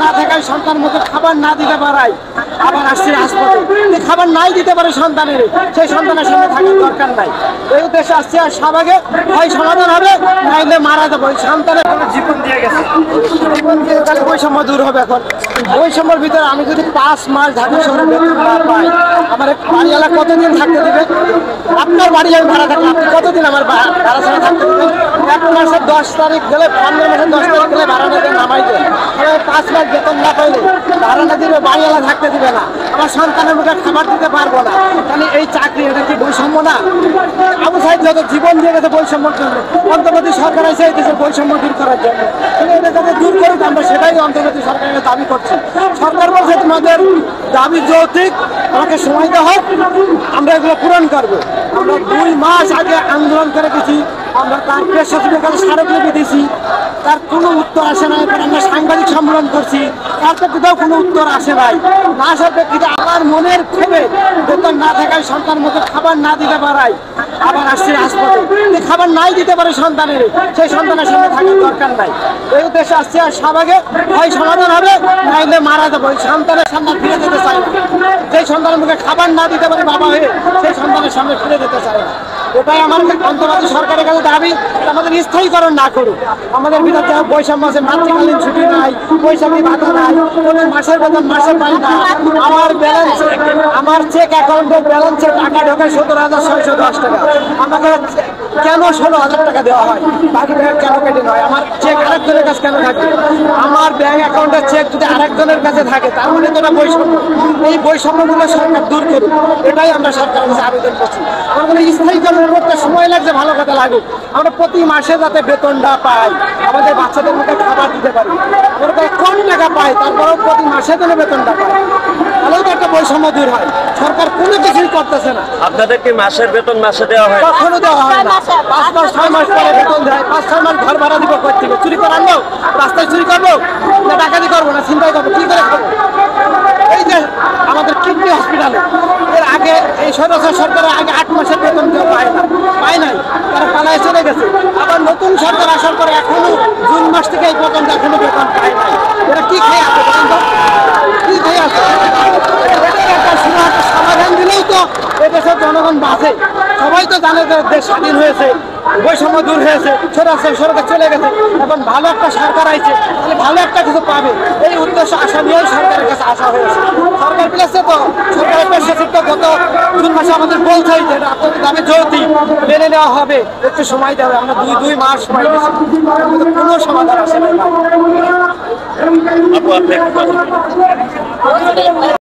না থাকায় সন্তান মুখে খাবার না দিতে পারায় আবার আসছে হাসপাতালে খাবার নাই দিতে পারে সন্তানের, সেই সন্তানের সঙ্গে থাকার দরকার নাই। এই উদ্দেশ্যে আসছে আর সবাইকে হয় সমাধান হবে নাইলে মারা যাবো। সন্তানের জীবন দিয়ে গেছে, জীবন দিয়ে তাহলে বৈষম্য দূর হবে। এখন বৈষম্যের ভিতরে আমি যদি 5 মাস ঢাকা শহরে বেতন না পাই, আমার বাড়িওয়ালা কতদিন থাকতে দেবে? আপনার বাড়ি আমি ভাড়া থাকলে আপনি কতদিন আমার ভাড়া ছাড়া থাকতে দেবেন? 1 মাসের 10 তারিখ গেলে 15 মাসের 10 তারিখ গেলে ভাড়া না দিয়ে নামাই দেয়। 5 মাস বেতন না পাইলে ভাড়া না দিবে, বাড়িওয়ালা থাকতে দিবে না, আমার সন্তানের মুখে খাবার দিতে পারবো না। তাহলে এই চাকরি এটা কি বৈষম্য না? আবু সাইদ যত জীবন দিয়ে গেছে বৈষম্যের জন্য, অন্তর্বর্তী সরকার এসে দেশের বৈষম্য দূর করার জন্য। এটা যাতে দূর করুক আমরা সেটাই অন্তর্বর্তী সরকারের দাবি করছি। সরকার বলছে তোমাদের দাবি যৌক্তিক, আমাকে সময় দেওয়া হোক, আমরা এগুলো পূরণ করবো। আমরা 2 মাস আগে আন্দোলন করে গেছি, আমরা তার প্রেস সচিবের কাছে স্মারকলিপি দিয়েছি, তার কোনো উত্তর আসে না। এরপর আমরা সাংবাদিক সম্মেলন করছি, তার প্রেক্ষিতেও কোনো উত্তর আসে নাই। না আসার প্রেক্ষিতে আমার মনের ক্ষোভে বেতন না থাকায় সন্তান মুখে খাবার না দিতে পারায় আবার আসছে হাসপাতালে খাবার নাই দিতে পারে সন্তানের, সেই সন্তানের সঙ্গে থাকার দরকার নাই। এই উদ্দেশ্যে আসছে আর সবাইকে হয় সমাধান হবে নাইলে মারা যাবো। সন্তানের সামনে ফিরে যেতে চাই না, যেই সন্তানের মুখে খাবার না দিতে পারে বাবা হয়ে সেই সন্তানের সামনে ফিরে যেতে চাই না। এটাই আমার অন্তর্বর্তী সরকারের কাছে দাবি, আমাদের স্থায়ীকরণ না করুক। আমাদের বিরুদ্ধে বৈষম্য আছে, মাতৃকালীন ছুটি নাই, বৈশাখী ভাতা নাই, মাসের বেতন মাসে পাই না। আমার ব্যালেন্স, আমার চেক অ্যাকাউন্টে ব্যালেন্সে টাকা ঢোকে 17,610 টাকা, আমাকে কেন 16,000 টাকা দেওয়া হয়? বাকি ব্যাংক কেন কেটে নয়? আমার চেক আরেকজনের কাছে কেন থাকে? আমার ব্যাংক অ্যাকাউন্টের চেক যদি আরেকজনের কাছে থাকে তার মানে তো এটা বৈষম্য। এই বৈষম্যগুলো সরকার দূর করুক, এটাই আমরা সরকারের কাছে আবেদন করছি। আমার কোনো স্থায়ীকরণ করতে সময় লাগছে, ভালো কথা লাগুক। আমরা প্রতি মাসে যাতে বেতনটা পাই, আমাদের বাচ্চাদের মুখে খাবার দিতে পারি। আমরা কম টাকা পাই, তারপরেও প্রতি মাসে যেন বেতনটা পাই, তাহলেও তো একটা বৈষম্য দূর হয়। সরকার কোনো কিছুই করতেছে না। আপনাদেরকে মাসের বেতন মাসে দেওয়া হয়? কখনো দেওয়া হয় না। 5 মাস 6 মাস পরে বেতন দেয়। 5-6 মাস ঘর ভাড়া দিব কোথা থেকে? চুরি করে আনবো? রাস্তায় চুরি করবো না ডাকাতি করবো না ছিনতাই করবো? কি করে খাবো? এই যে আমাদের কিডনি হসপিটালে এর আগে এই সরকারের আগে 8 মাসের বেতন কেউ পায় নাই, তারা পালায় চলে গেছে। আবার নতুন সরকার আসার পরে এখনো জুন মাস থেকে এই পর্যন্ত এখনো বেতন পায় নাই। এরা কি খেয়ে আছে? কি খেয়ে আছে? একটা সমাধান দিলেই তো এদেশের জনগণ বাঁচে। সবাই তো জানে যে দেশ স্বাধীন হয়েছে, বৈষম্য দূর হয়েছে, সরকার চলে গেছে, এখন ভালো একটা সরকার আইছে, তাহলে ভালো একটা কিছু পাবে। এই উদ্দেশ্য আশা নিয়েই সরকারের কাছে আসা হয়েছে। সরকার বলেছে তো, সরকারের প্রেস সচিব তো গত জুন মাসে আমাদের বলছে যে আপনাদের দাবি যৌক্তিক, মেনে নেওয়া হবে, একটু সময় দেওয়া হবে। আমরা 2 মাস সময় দিচ্ছি, কোনো সমাধান আসে না।